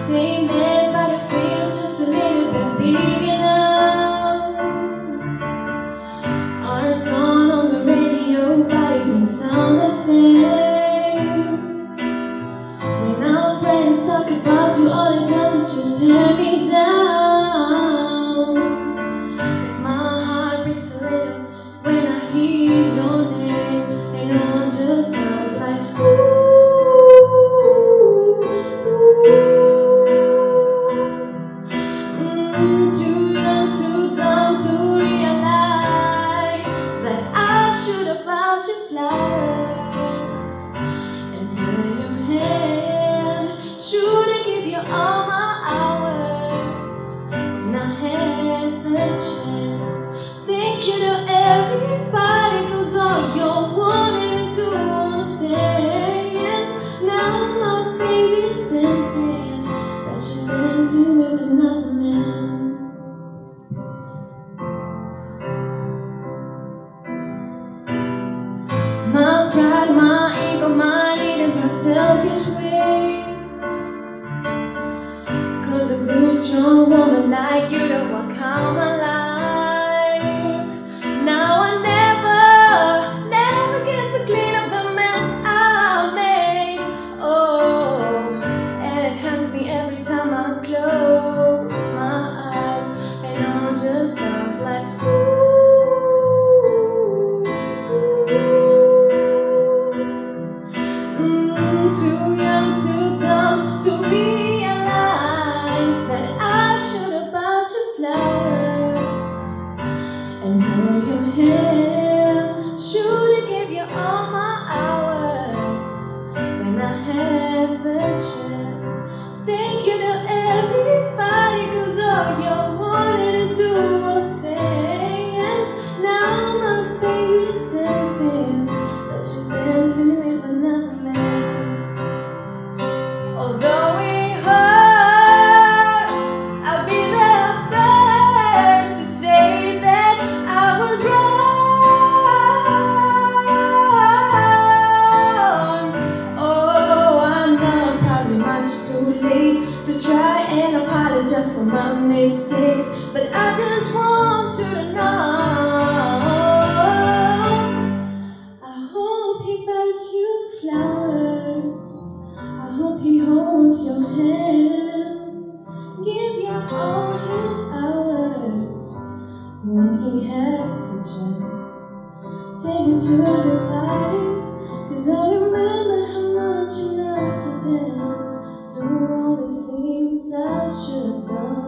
same bed, but it feels just a little bit big enough. Our song on the radio, but it doesn't sound the same. When our friends talk about you, all it does is just tear me down. If my heart breaks a little when I hear your name, and all just sounds like ooh. Too young, too dumb to realize that I should have bought you flowers and held your hand. Should have give you all my hours when I had the chance. Thank you to everybody, 'cause all you wanted to do was dance. Now my baby's dancing, but she's dancing with another man. My pride, my ego, my need and my selfish ways. 'Cause a good, strong woman like you to walk out my life. Now I never get to clean up the mess I made. Oh, and it haunts me every time I close my eyes, and all just sounds like ooh. Too young, too dumb to realize that I should have bought you flowers and held your hand. Should have gave you all my hours when I had the chance. Thank you to everybody, 'cause all you wanted to do was dance. Now my baby's dancing, but she's dancing with another man. Although it hurts, I'll be there first to say that I was wrong. Oh, I know I'm probably much too late to try and apologize for my mistakes, but I just want you to know I hope he buys you flowers. I hope he holds your hand, give you all his hours when he has a chance. Take it to everybody, 'cause I remember how much you love to dance. Do all the things I should have done.